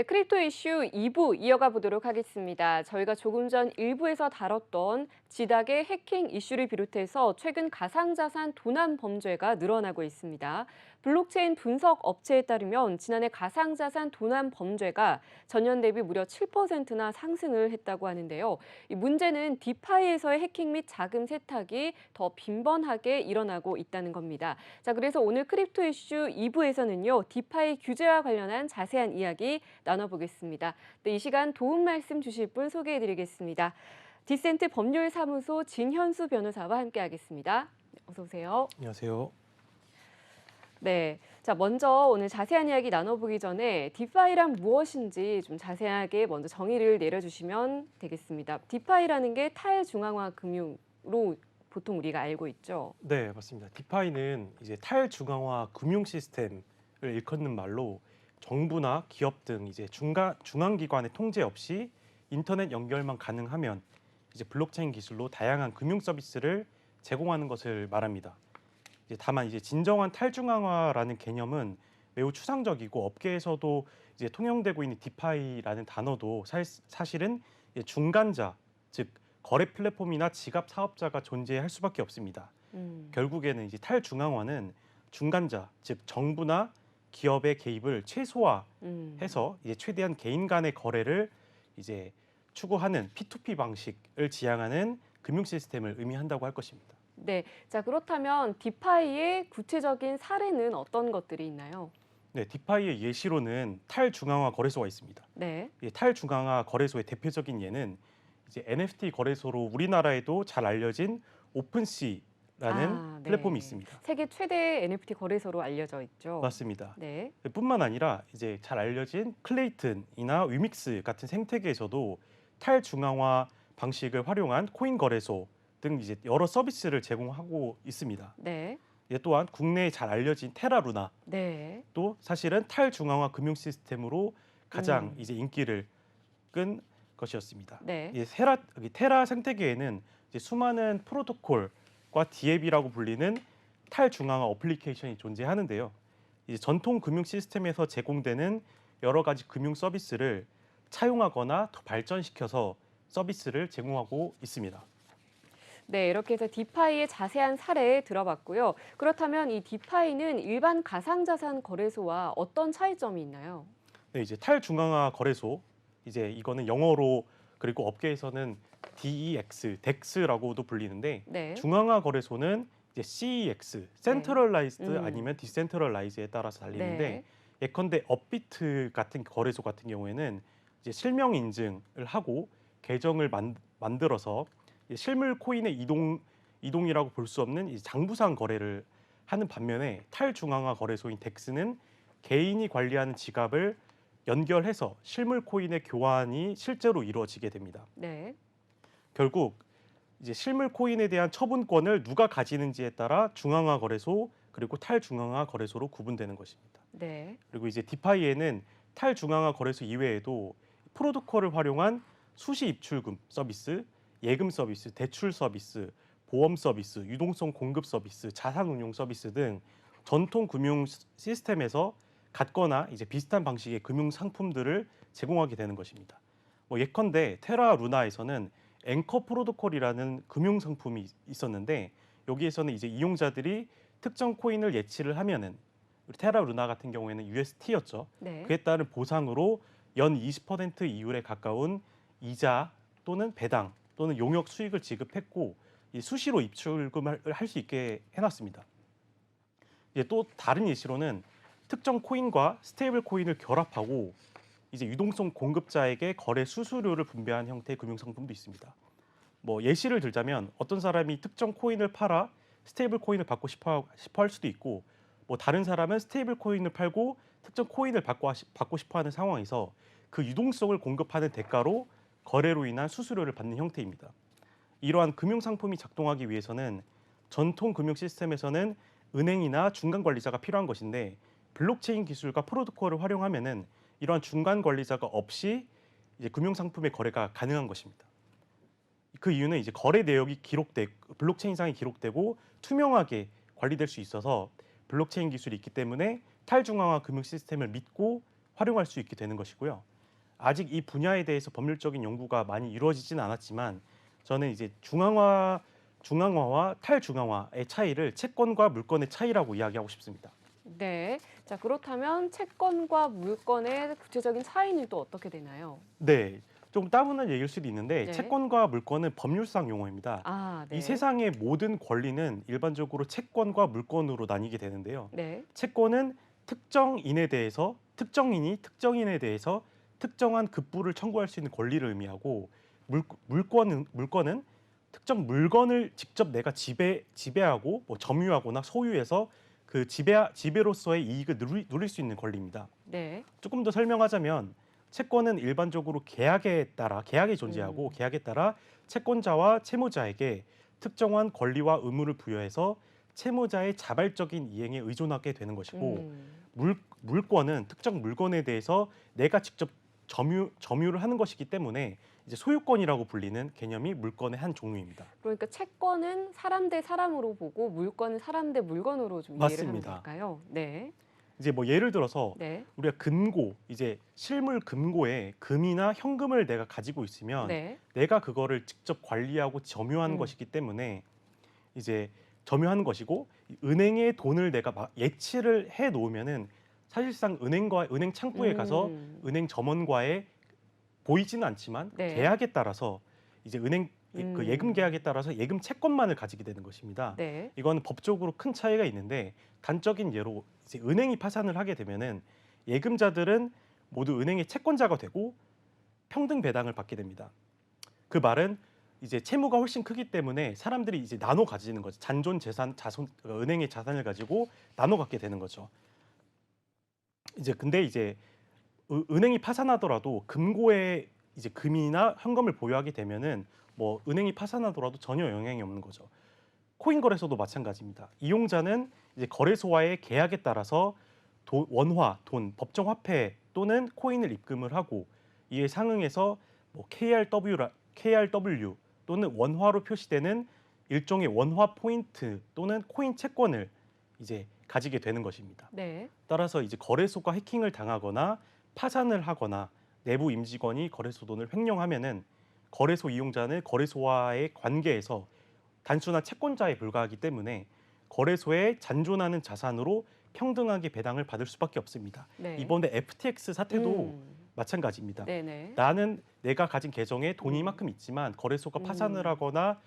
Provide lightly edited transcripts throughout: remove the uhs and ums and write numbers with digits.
네, 크립토 이슈 2부 이어가 보도록 하겠습니다. 저희가 조금 전 1부에서 다뤘던 지닥의 해킹 이슈를 비롯해서 최근 가상자산 도난 범죄가 늘어나고 있습니다. 블록체인 분석 업체에 따르면 지난해 가상자산 도난 범죄가 전년 대비 무려 7%나 상승을 했다고 하는데요. 이 문제는 디파이에서의 해킹 및 자금 세탁이 더 빈번하게 일어나고 있다는 겁니다. 자, 그래서 오늘 크립토 이슈 2부에서는요, 디파이 규제와 관련한 자세한 이야기 나눠보겠습니다. 네, 이 시간 도움 말씀 주실 분 소개해드리겠습니다. 디센트 법률사무소 진현수 변호사와 함께하겠습니다. 어서 오세요. 안녕하세요. 네, 자 먼저 오늘 자세한 이야기 나눠보기 전에 디파이란 무엇인지 좀 자세하게 먼저 정의를 내려주시면 되겠습니다. 디파이라는 게 탈중앙화 금융으로 보통 우리가 알고 있죠. 네, 맞습니다. 디파이는 이제 탈중앙화 금융 시스템을 일컫는 말로 정부나 기업 등 이제 중앙기관의 통제 없이 인터넷 연결만 가능하면 이제 블록체인 기술로 다양한 금융 서비스를 제공하는 것을 말합니다. 이제 다만 이제 진정한 탈중앙화라는 개념은 매우 추상적이고 업계에서도 이제 통용되고 있는 디파이라는 단어도 사실은 이제 중간자, 즉 거래 플랫폼이나 지갑 사업자가 존재할 수밖에 없습니다. 결국에는 이제 탈중앙화는 중간자, 즉 정부나 기업의 개입을 최소화해서 이제 최대한 개인 간의 거래를 이제 추구하는 P2P 방식을 지향하는 금융 시스템을 의미한다고 할 것입니다. 네, 자 그렇다면 디파이의 구체적인 사례는 어떤 것들이 있나요? 네, 디파이의 예시로는 탈중앙화 거래소가 있습니다. 네. 탈중앙화 거래소의 대표적인 예는 이제 NFT 거래소로 우리나라에도 잘 알려진 오픈시라는 네. 플랫폼이 있습니다. 세계 최대 NFT 거래소로 알려져 있죠. 맞습니다. 네. 뿐만 아니라 이제 잘 알려진 클레이튼이나 위믹스 같은 생태계에서도 탈중앙화 방식을 활용한 코인 거래소 등 이제 여러 서비스를 제공하고 있습니다. 네. 또한 국내에 잘 알려진 테라루나 네. 또 사실은 탈중앙화 금융 시스템으로 가장 이제 인기를 끈 것이었습니다. 네. 테라 생태계에는 이제 수많은 프로토콜과 디앱이라고 불리는 탈중앙화 어플리케이션이 존재하는데요. 이제 전통 금융 시스템에서 제공되는 여러 가지 금융 서비스를 차용하거나 더 발전시켜서 서비스를 제공하고 있습니다. 네, 이렇게 해서 디파이의 자세한 사례 들어봤고요. 그렇다면 이 디파이는 일반 가상자산 거래소와 어떤 차이점이 있나요? 네, 이제 탈중앙화 거래소 이제 이거는 영어로 그리고 업계에서는 DEX라고도 불리는데 네. 중앙화 거래소는 이제 CEX, 센트럴라이즈드 아니면 디센트럴라이즈에 따라서 달리는데 네. 예컨대 업비트 같은 거래소 같은 경우에는 이제 실명 인증을 하고 계정을 만들어서 실물 코인의 이동이라고 볼 수 없는 이 장부상 거래를 하는 반면에 탈중앙화 거래소인 덱스는 개인이 관리하는 지갑을 연결해서 실물 코인의 교환이 실제로 이루어지게 됩니다. 네. 결국 이제 실물 코인에 대한 처분권을 누가 가지는지에 따라 중앙화 거래소 그리고 탈중앙화 거래소로 구분되는 것입니다. 네. 그리고 이제 디파이에는 탈중앙화 거래소 이외에도 프로토콜을 활용한 수시 입출금 서비스, 예금 서비스, 대출 서비스, 보험 서비스, 유동성 공급 서비스, 자산 운용 서비스 등 전통 금융 시스템에서 같거나 이제 비슷한 방식의 금융 상품들을 제공하게 되는 것입니다. 예컨대 테라 루나에서는 앵커 프로토콜이라는 금융 상품이 있었는데 여기에서는 이제 이용자들이 특정 코인을 예치를 하면은 우리 테라 루나 같은 경우에는 UST였죠. 네. 그에 따른 보상으로 연 20% 이율에 가까운 이자 또는 배당 또는 용역 수익을 지급했고 수시로 입출금을 할 수 있게 해놨습니다. 또 다른 예시로는 특정 코인과 스테이블 코인을 결합하고 이제 유동성 공급자에게 거래 수수료를 분배한 형태의 금융 상품도 있습니다. 예시를 들자면 어떤 사람이 특정 코인을 팔아 스테이블 코인을 받고 싶어 할 수도 있고 다른 사람은 스테이블 코인을 팔고 특정 코인을 받고 싶어 하는 상황에서 그 유동성을 공급하는 대가로 거래로 인한 수수료를 받는 형태입니다. 이러한 금융 상품이 작동하기 위해서는 전통 금융 시스템에서는 은행이나 중간 관리자가 필요한 것인데 블록체인 기술과 프로토콜을 활용하면은 이러한 중간 관리자가 없이 이제 금융 상품의 거래가 가능한 것입니다. 그 이유는 이제 거래 내역이 블록체인상에 기록되고 투명하게 관리될 수 있어서 블록체인 기술이 있기 때문에 탈중앙화 금융 시스템을 믿고 활용할 수 있게 되는 것이고요. 아직 이 분야에 대해서 법률적인 연구가 많이 이루어지지는 않았지만 저는 이제 중앙화와 탈중앙화의 차이를 채권과 물권의 차이라고 이야기하고 싶습니다. 네. 자, 그렇다면 채권과 물권의 구체적인 차이는 또 어떻게 되나요? 네, 좀 따분한 얘기일 수도 있는데 네. 채권과 물권은 법률상 용어입니다. 아, 이 네. 세상의 모든 권리는 일반적으로 채권과 물권으로 나뉘게 되는데요. 네. 채권은 특정인에 대해서 특정한 급부를 청구할 수 있는 권리를 의미하고 물권은 특정 물건을 직접 내가 지배하고 뭐 점유하거나 소유해서 그 지배로서의 이익을 누릴 수 있는 권리입니다. 네. 조금 더 설명하자면 채권은 일반적으로 계약이 존재하고 음. 계약에 따라 채권자와 채무자에게 특정한 권리와 의무를 부여해서 채무자의 자발적인 이행에 의존하게 되는 것이고 음. 물권은 특정 물건에 대해서 내가 직접 점유를 하는 것이기 때문에 이제 소유권이라고 불리는 개념이 물권의 한 종류입니다. 그러니까 채권은 사람 대 사람으로 보고 물건은 사람 대 물건으로 좀 이해를 하면 맞습니다. 될까요? 네. 이제 뭐 예를 들어서 네. 우리가 이제 실물 금고에 금이나 현금을 내가 가지고 있으면 네. 내가 그거를 직접 관리하고 점유하는 음. 것이기 때문에 이제 점유하는 것이고 은행에 돈을 내가 예치를 해 놓으면은 사실상 은행 창구에 가서 음. 은행 점원과의 보이지는 않지만 네. 계약에 따라서 이제 그 예금 음. 계약에 따라서 예금 채권만을 가지게 되는 것입니다. 네. 이거는 법적으로 큰 차이가 있는데 단적인 예로 이제 은행이 파산을 하게 되면은 예금자들은 모두 은행의 채권자가 되고 평등 배당을 받게 됩니다. 그 말은 이제 채무가 훨씬 크기 때문에 사람들이 이제 나눠 가지는 거죠. 은행의 자산을 가지고 나눠 갖게 되는 거죠. 근데 이제 은행이 파산하더라도 금고에 이제 금이나 현금을 보유하게 되면은 뭐 은행이 파산하더라도 전혀 영향이 없는 거죠. 코인 거래소도 마찬가지입니다. 이용자는 이제 거래소와의 계약에 따라서 법정 화폐 또는 코인을 입금을 하고 이에 상응해서 뭐 KRW 또는 원화로 표시되는 일종의 원화 포인트 또는 코인 채권을 이제 가지게 되는 것입니다. 네. 따라서 이제 거래소가 해킹을 당하거나 파산을 하거나 내부 임직원이 거래소 돈을 횡령하면은 거래소 이용자는 거래소와의 관계에서 단순한 채권자에 불과하기 때문에 거래소에 잔존하는 자산으로 평등하게 배당을 받을 수밖에 없습니다. 네. 이번에 FTX 사태도 음. 마찬가지입니다. 네네. 나는 내가 가진 계정에 돈이 음. 이만큼 있지만 거래소가 파산을 음. 하거나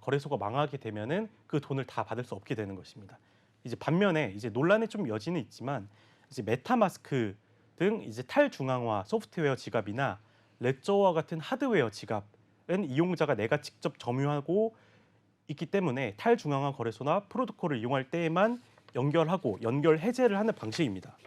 거래소가 망하게 되면은 그 돈을 다 받을 수 없게 되는 것입니다. 이제 반면에 이제 논란의 좀 여지는 있지만 이제 메타마스크 등 이제 탈중앙화 소프트웨어 지갑이나 레저와 같은 하드웨어 지갑은 이용자가 내가 직접 점유하고 있기 때문에 탈중앙화 거래소나 프로토콜을 이용할 때에만 연결 해제를 하는 방식입니다.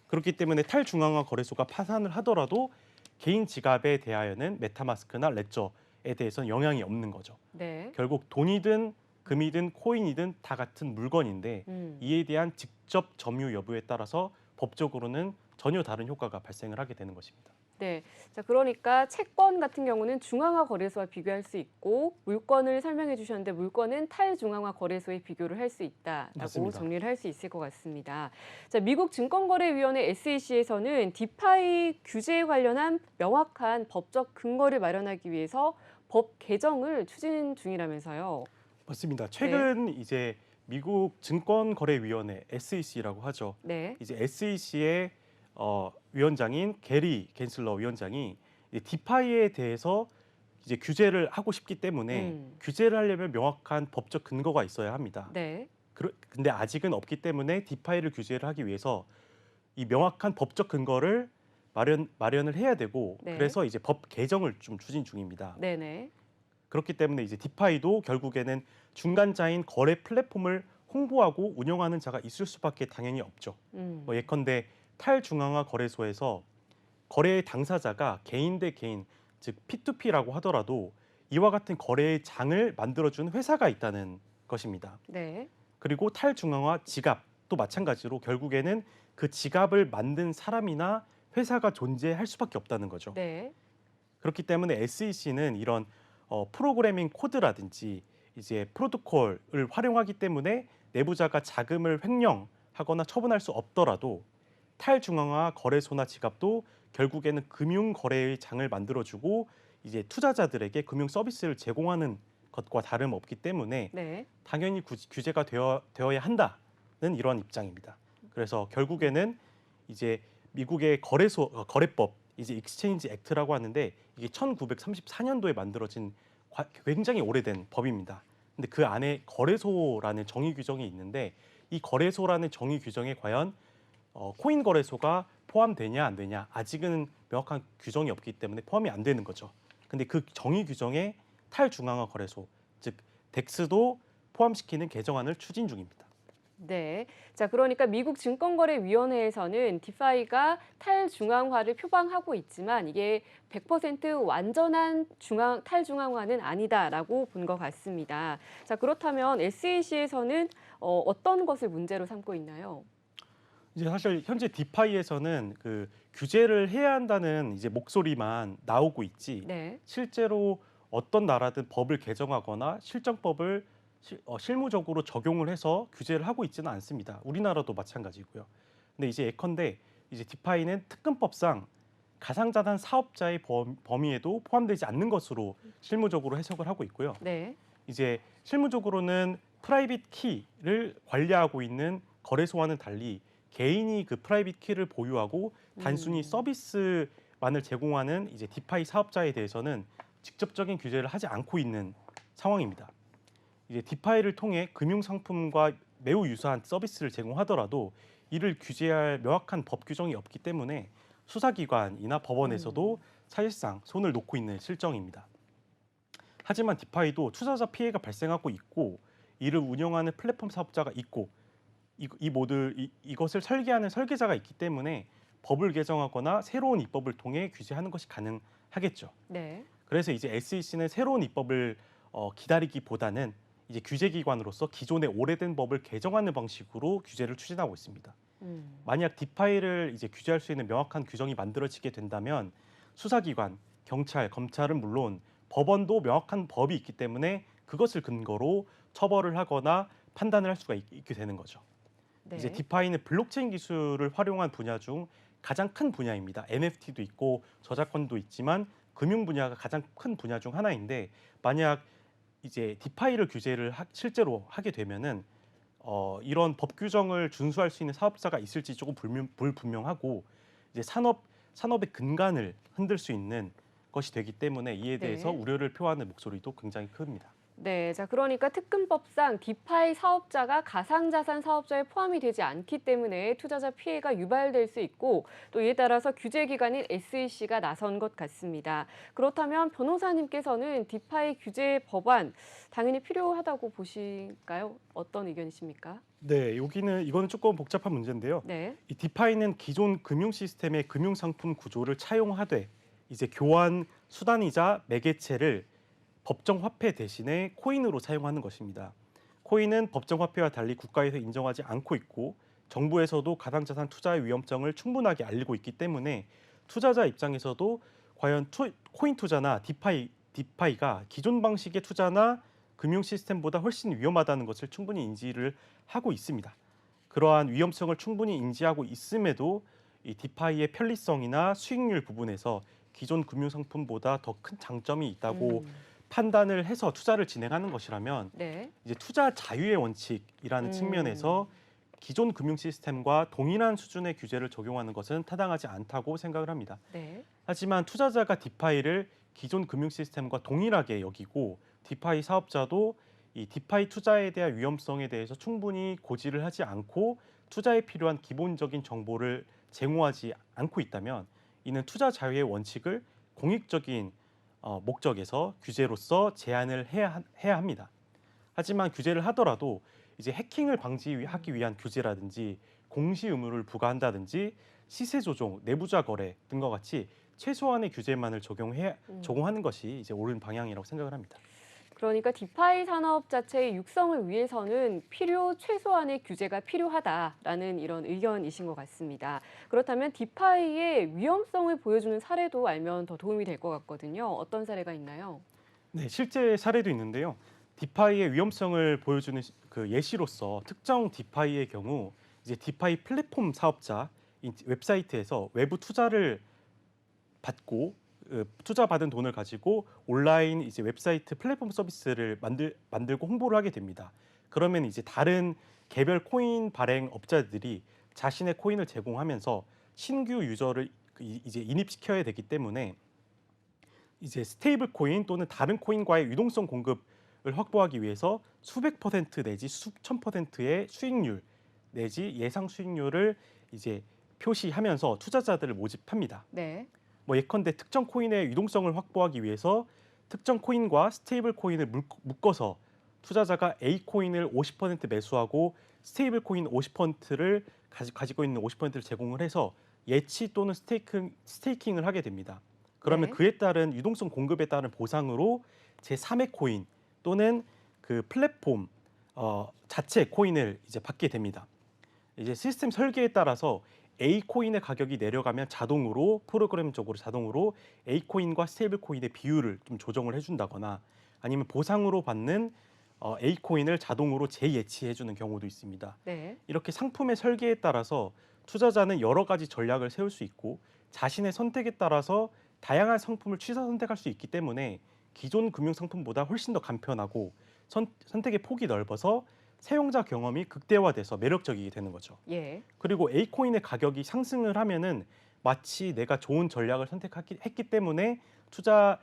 그렇기 때문에 탈중앙화 거래소가 파산을 하더라도 개인 지갑에 대하여는 메타마스크나 레저에 대해서는 영향이 없는 거죠. 네. 결국 돈이든 금이든 코인이든 다 같은 물건인데 음. 이에 대한 직접 점유 여부에 따라서 법적으로는 전혀 다른 효과가 발생을 하게 되는 것입니다. 네. 자, 그러니까 채권 같은 경우는 중앙화 거래소와 비교할 수 있고 물건을 설명해 주셨는데 물건은 탈중앙화 거래소에 비교를 할 수 있다라고 맞습니다. 정리를 할 수 있을 것 같습니다. 자, 미국 증권거래위원회 SEC에서는 디파이 규제에 관련한 명확한 법적 근거를 마련하기 위해서 법 개정을 추진 중이라면서요. 맞습니다. 네. 최근 이제 미국 증권거래위원회 SEC라고 하죠. 네. 이제 SEC의 위원장인 게리 겐슬러 위원장이 이 디파이에 대해서 이제 규제를 하고 싶기 때문에 음. 규제를 하려면 명확한 법적 근거가 있어야 합니다. 네. 근데 아직은 없기 때문에 디파이를 규제를 하기 위해서 이 명확한 법적 근거를 마련을 해야 되고 네. 그래서 이제 법 개정을 좀 추진 중입니다. 네네. 그렇기 때문에 이제 디파이도 결국에는 중간자인 거래 플랫폼을 홍보하고 운영하는 자가 있을 수밖에 당연히 없죠. 음. 뭐 예컨대 탈중앙화 거래소에서 거래의 당사자가 개인 대 개인, 즉 P2P라고 하더라도 이와 같은 거래의 장을 만들어준 회사가 있다는 것입니다. 네. 그리고 탈중앙화 지갑도 마찬가지로 결국에는 그 지갑을 만든 사람이나 회사가 존재할 수밖에 없다는 거죠. 네. 그렇기 때문에 SEC는 이런 프로그래밍 코드라든지 이제 프로토콜을 활용하기 때문에 내부자가 자금을 횡령하거나 처분할 수 없더라도 탈중앙화 거래소나 지갑도 결국에는 금융 거래의 장을 만들어주고 이제 투자자들에게 금융 서비스를 제공하는 것과 다름없기 때문에 네. 당연히 규제가 되어야 한다는 이런 입장입니다. 그래서 결국에는 이제 미국의 거래법 이제 익스체인지 액트라고 하는데 이게 1934년도에 만들어진 굉장히 오래된 법입니다. 근데 그 안에 거래소라는 정의 규정이 있는데 이 거래소라는 정의 규정에 과연 코인 거래소가 포함되냐 안 되냐 아직은 명확한 규정이 없기 때문에 포함이 안 되는 거죠. 근데 그 정의 규정에 탈중앙화 거래소 즉 덱스도 포함시키는 개정안을 추진 중입니다. 네. 자, 그러니까 미국 증권거래위원회에서는 디파이가 탈중앙화를 표방하고 있지만 이게 100% 완전한 탈중앙화는 아니다라고 본 것 같습니다. 자, 그렇다면 SEC에서는 어떤 것을 문제로 삼고 있나요? 이제 사실 현재 디파이에서는 그 규제를 해야 한다는 이제 목소리만 나오고 있지 네. 실제로 어떤 나라든 법을 개정하거나 실정법을 실무적으로 적용을 해서 규제를 하고 있지는 않습니다. 우리나라도 마찬가지고요. 근데 이제 예컨대 이제 디파이는 특근법상 가상자산 사업자의 범위에도 포함되지 않는 것으로 실무적으로 해석을 하고 있고요. 네. 이제 실무적으로는 프라이빗 키를 관리하고 있는 거래소와는 달리 개인이 그 프라이빗 키를 보유하고 단순히 음. 서비스만을 제공하는 이제 디파이 사업자에 대해서는 직접적인 규제를 하지 않고 있는 상황입니다. 이제 디파이를 통해 금융 상품과 매우 유사한 서비스를 제공하더라도 이를 규제할 명확한 법 규정이 없기 때문에 수사기관이나 법원에서도 사실상 손을 놓고 있는 실정입니다. 하지만 디파이도 투자자 피해가 발생하고 있고 이를 운영하는 플랫폼 사업자가 있고 이것을 설계하는 설계자가 있기 때문에 법을 개정하거나 새로운 입법을 통해 규제하는 것이 가능하겠죠. 네. 그래서 이제 SEC는 새로운 입법을 기다리기보다는 이제 규제기관으로서 기존의 오래된 법을 개정하는 방식으로 규제를 추진하고 있습니다. 음. 만약 디파이를 이제 규제할 수 있는 명확한 규정이 만들어지게 된다면 수사기관, 경찰, 검찰은 물론 법원도 명확한 법이 있기 때문에 그것을 근거로 처벌을 하거나 판단을 할 수가 있게 되는 거죠. 이제 네. 디파이는 블록체인 기술을 활용한 분야 중 가장 큰 분야입니다. NFT도 있고 저작권도 있지만 금융 분야가 가장 큰 분야 중 하나인데 만약 이제 디파이를 실제로 하게 되면은 이런 법 규정을 준수할 수 있는 사업자가 있을지 조금 불분명하고 이제 산업의 근간을 흔들 수 있는 것이 되기 때문에 이에 대해서 네. 우려를 표하는 목소리도 굉장히 큽니다. 네, 자, 그러니까 특근법상 디파이 사업자가 가상자산 사업자에 포함이 되지 않기 때문에 투자자 피해가 유발될 수 있고 또 이에 따라서 규제기관인 SEC가 나선 것 같습니다. 그렇다면 변호사님께서는 디파이 규제 법안 당연히 필요하다고 보실까요? 어떤 의견이십니까? 네, 이거는 조금 복잡한 문제인데요. 네. 이 디파이는 기존 금융 시스템의 금융 상품 구조를 차용하되 이제 교환 수단이자 매개체를 법정 화폐 대신에 코인으로 사용하는 것입니다. 코인은 법정 화폐와 달리 국가에서 인정하지 않고 있고 정부에서도 가상자산 투자의 위험성을 충분하게 알리고 있기 때문에 투자자 입장에서도 과연 코인 투자나 디파이가 기존 방식의 투자나 금융 시스템보다 훨씬 위험하다는 것을 충분히 인지를 하고 있습니다. 그러한 위험성을 충분히 인지하고 있음에도 이 디파이의 편리성이나 수익률 부분에서 기존 금융 상품보다 더 큰 장점이 있다고 음. 판단을 해서 투자를 진행하는 것이라면 네. 이제 투자 자유의 원칙이라는 측면에서 기존 금융 시스템과 동일한 수준의 규제를 적용하는 것은 타당하지 않다고 생각을 합니다. 네. 하지만 투자자가 디파이를 기존 금융 시스템과 동일하게 여기고 디파이 사업자도 이 디파이 투자에 대한 위험성에 대해서 충분히 고지를 하지 않고 투자에 필요한 기본적인 정보를 제공하지 않고 있다면 이는 투자 자유의 원칙을 공익적인 목적에서 규제로서 제한을 해야 합니다. 하지만 규제를 하더라도 이제 해킹을 방지하기 위한 규제라든지 공시 의무를 부과한다든지 시세 조종, 내부자 거래 등과 같이 최소한의 규제만을 적용하는 것이 이제 옳은 방향이라고 생각을 합니다. 그러니까 디파이 산업 자체의 육성을 위해서는 최소한의 규제가 필요하다라는 이런 의견이신 것 같습니다. 그렇다면 디파이의 위험성을 보여주는 사례도 알면 더 도움이 될 것 같거든요. 어떤 사례가 있나요? 네, 실제 사례도 있는데요. 디파이의 위험성을 보여주는 그 예시로서 특정 디파이의 경우 이제 디파이 플랫폼 사업자 웹사이트에서 외부 투자를 받고 투자 받은 돈을 가지고 온라인 이제 웹사이트 플랫폼 서비스를 만들고 홍보를 하게 됩니다. 그러면 이제 다른 개별 코인 발행 업자들이 자신의 코인을 제공하면서 신규 유저를 이제 인입시켜야 되기 때문에 이제 스테이블 코인 또는 다른 코인과의 유동성 공급을 확보하기 위해서 수백 퍼센트 내지 수천 퍼센트의 수익률 내지 예상 수익률을 이제 표시하면서 투자자들을 모집합니다. 네. 뭐 예컨대 특정 코인의 유동성을 확보하기 위해서 특정 코인과 스테이블 코인을 묶어서 투자자가 A 코인을 50% 매수하고 스테이블 코인 50%를 가지고 있는 50%를 제공을 해서 예치 또는 스테이킹을 하게 됩니다. 그러면 네. 그에 따른 유동성 공급에 따른 보상으로 제3의 코인 또는 그 플랫폼 자체 코인을 이제 받게 됩니다. 이제 시스템 설계에 따라서 A 코인의 가격이 내려가면 자동으로 프로그램적으로 자동으로 A 코인과 스테이블 코인의 비율을 좀 조정을 해준다거나 아니면 보상으로 받는 A 코인을 자동으로 재예치해 주는 경우도 있습니다. 네. 이렇게 상품의 설계에 따라서 투자자는 여러 가지 전략을 세울 수 있고 자신의 선택에 따라서 다양한 상품을 취사 선택할 수 있기 때문에 기존 금융 상품보다 훨씬 더 간편하고 선택의 폭이 넓어서 사용자 경험이 극대화돼서 매력적이게 되는 거죠. 예. 그리고 A 코인의 가격이 상승을 하면은 마치 내가 좋은 전략을 선택했기 때문에 투자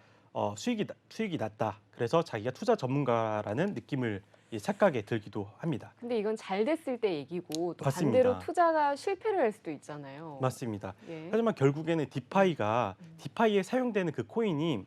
수익이 났다. 그래서 자기가 투자 전문가라는 느낌을 착각에 들기도 합니다. 근데 이건 잘 됐을 때 얘기고 또 맞습니다. 반대로 투자가 실패를 할 수도 있잖아요. 맞습니다. 예. 하지만 결국에는 디파이에 사용되는 그 코인이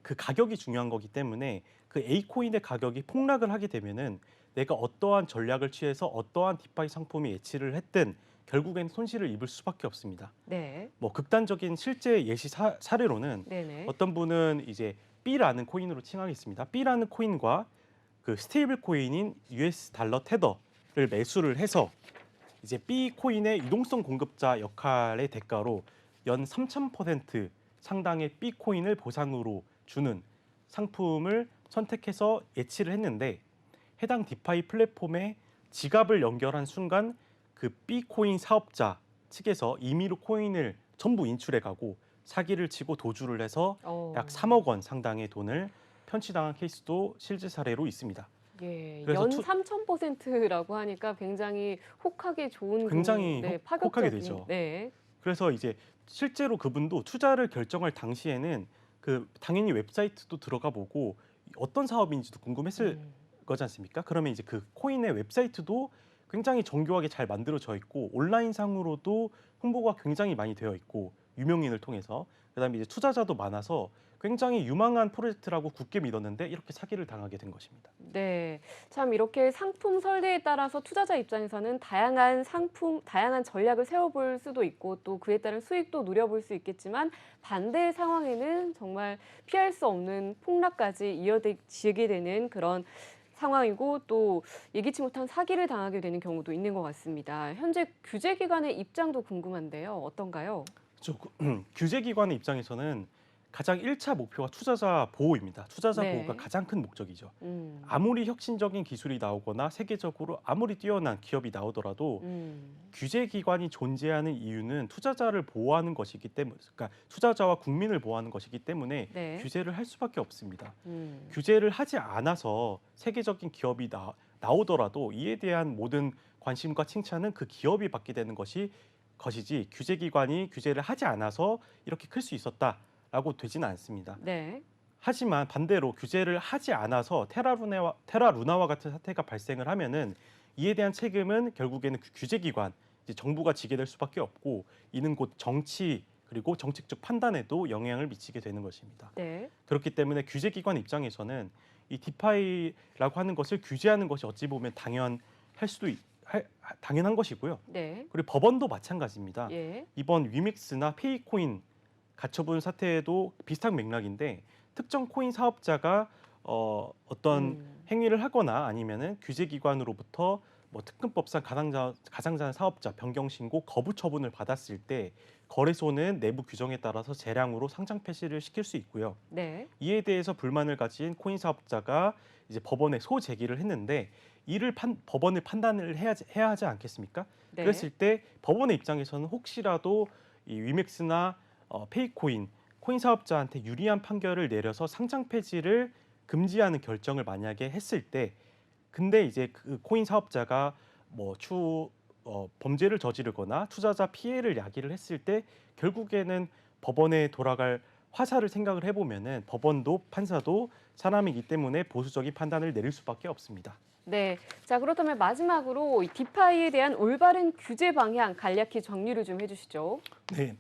그 가격이 중요한 거기 때문에 그 A 코인의 가격이 폭락을 하게 되면은 내가 어떠한 전략을 취해서 어떠한 디파이 상품이 예치를 했든 결국엔 손실을 입을 수밖에 없습니다. 네. 뭐 극단적인 실제 예시 사례로는 네네. 어떤 분은 이제 B라는 코인으로 칭하겠습니다. B라는 코인과 그 스테이블 코인인 US 달러 테더를 매수를 해서 이제 B 코인의 유동성 공급자 역할의 대가로 연 3,000% 상당의 B 코인을 보상으로 주는 상품을 선택해서 예치를 했는데 해당 디파이 플랫폼에 지갑을 연결한 순간 그 B 코인 사업자 측에서 임의로 코인을 전부 인출해 가고 사기를 치고 도주를 해서 약 3억 원 상당의 돈을 편취당한 케이스도 실제 사례로 있습니다. 예, 그래서 연 3,000%라고 하니까 굉장히 혹하기 좋은 굉장히 네, 혹하게 파격적인 되죠. 네. 그래서 이제 실제로 그분도 투자를 결정할 당시에는 그 당연히 웹사이트도 들어가 보고 어떤 사업인지도 궁금했을 거지 않습니까? 그러면 이제 그 코인의 웹사이트도 굉장히 정교하게 잘 만들어져 있고 온라인상으로도 홍보가 굉장히 많이 되어 있고 유명인을 통해서 그다음에 이제 투자자도 많아서 굉장히 유망한 프로젝트라고 굳게 믿었는데 이렇게 사기를 당하게 된 것입니다. 네. 참 이렇게 상품 설계에 따라서 투자자 입장에서는 다양한 전략을 세워볼 수도 있고 또 그에 따른 수익도 누려볼 수 있겠지만 반대의 상황에는 정말 피할 수 없는 폭락까지 이어지게 되는 그런 상황이고 또 예기치 못한 사기를 당하게 되는 경우도 있는 것 같습니다. 현재 규제기관의 입장도 궁금한데요. 어떤가요? 규제기관의 입장에서는 가장 1차 목표가 투자자 보호입니다. 투자자 네. 보호가 가장 큰 목적이죠. 음. 아무리 혁신적인 기술이 나오거나 세계적으로 아무리 뛰어난 기업이 나오더라도 규제기관이 존재하는 이유는 투자자를 보호하는 것이기 때문에, 그러니까 투자자와 국민을 보호하는 것이기 때문에 네. 규제를 할 수밖에 없습니다. 음. 규제를 하지 않아서 세계적인 기업이 나오더라도 이에 대한 모든 관심과 칭찬은 그 기업이 받게 되는 것이지 규제기관이 규제를 하지 않아서 이렇게 클 수 있었다라고 되지는 않습니다. 네. 하지만 반대로 규제를 하지 않아서 테라루나와 같은 사태가 발생을 하면은 이에 대한 책임은 결국에는 규제기관, 이제 정부가 지게 될 수밖에 없고 이는 곧 정치 그리고 정책적 판단에도 영향을 미치게 되는 것입니다. 네. 그렇기 때문에 규제기관 입장에서는 이 디파이라고 하는 것을 규제하는 것이 어찌 보면 당연한 것이고요. 네. 그리고 법원도 마찬가지입니다. 예. 이번 위믹스나 페이코인 가처분 사태에도 비슷한 맥락인데 특정 코인 사업자가 어떤 행위를 하거나 아니면은 규제기관으로부터 뭐 특근법상 가상자산 사업자 변경 신고 거부 처분을 받았을 때 거래소는 내부 규정에 따라서 재량으로 상장 폐지를 시킬 수 있고요. 네. 이에 대해서 불만을 가진 코인 사업자가 이제 법원에 소제기를 했는데 이를 법원을 판단을 해야 하지 않겠습니까? 네. 그랬을 때 법원의 입장에서는 혹시라도 이 위맥스나 페이코인, 코인 사업자한테 유리한 판결을 내려서 상장 폐지를 금지하는 결정을 만약에 했을 때, 근데 이제 그 코인 사업자가 뭐 범죄를 저지르거나 투자자 피해를 야기를 했을 때 결국에는 법원에 돌아갈 화살을 생각을 해보면은 법원도 판사도 사람이기 때문에 보수적인 판단을 내릴 수밖에 없습니다. 네. 자, 그렇다면 마지막으로 이 디파이에 대한 올바른 규제 방향 간략히 정리를 좀 해주시죠. 네,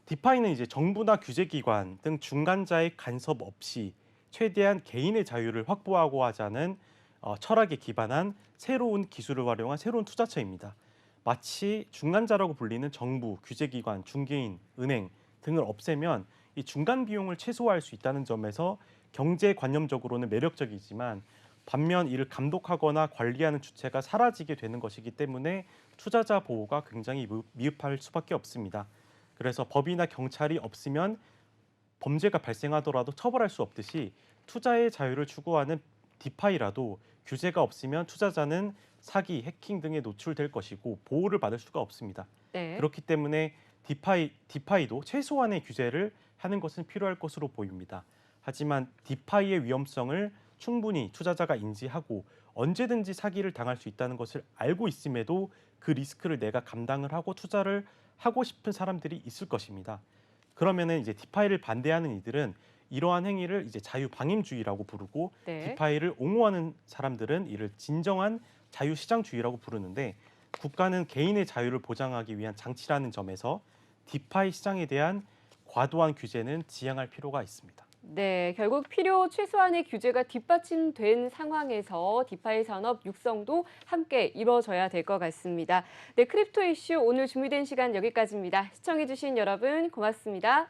디파이는 이제 정부나 규제기관 등 중간자의 간섭 없이 최대한 개인의 자유를 확보하고 하자는 철학에 기반한 새로운 기술을 활용한 새로운 투자처입니다. 마치 중간자라고 불리는 정부, 규제기관, 중개인, 은행 등을 없애면 이 중간 비용을 최소화할 수 있다는 점에서 경제관념적으로는 매력적이지만, 반면 이를 감독하거나 관리하는 주체가 사라지게 되는 것이기 때문에 투자자 보호가 굉장히 미흡할 수밖에 없습니다. 그래서 법이나 경찰이 없으면 범죄가 발생하더라도 처벌할 수 없듯이 투자의 자유를 추구하는 디파이라도 규제가 없으면 투자자는 사기, 해킹 등에 노출될 것이고 보호를 받을 수가 없습니다. 네. 그렇기 때문에 디파이도 최소한의 규제를 하는 것은 필요할 것으로 보입니다. 하지만 디파이의 위험성을 충분히 투자자가 인지하고 언제든지 사기를 당할 수 있다는 것을 알고 있음에도 그 리스크를 내가 감당을 하고 투자를 하고 싶은 사람들이 있을 것입니다. 그러면은 이제 디파이를 반대하는 이들은 이러한 행위를 이제 자유방임주의라고 부르고, 네. 디파이를 옹호하는 사람들은 이를 진정한 자유시장주의라고 부르는데, 국가는 개인의 자유를 보장하기 위한 장치라는 점에서 디파이 시장에 대한 과도한 규제는 지양할 필요가 있습니다. 네, 결국 필요 최소한의 규제가 뒷받침된 상황에서 디파이 산업 육성도 함께 이루어져야 될 것 같습니다. 네, 크립토 이슈 오늘 준비된 시간 여기까지입니다. 시청해주신 여러분 고맙습니다.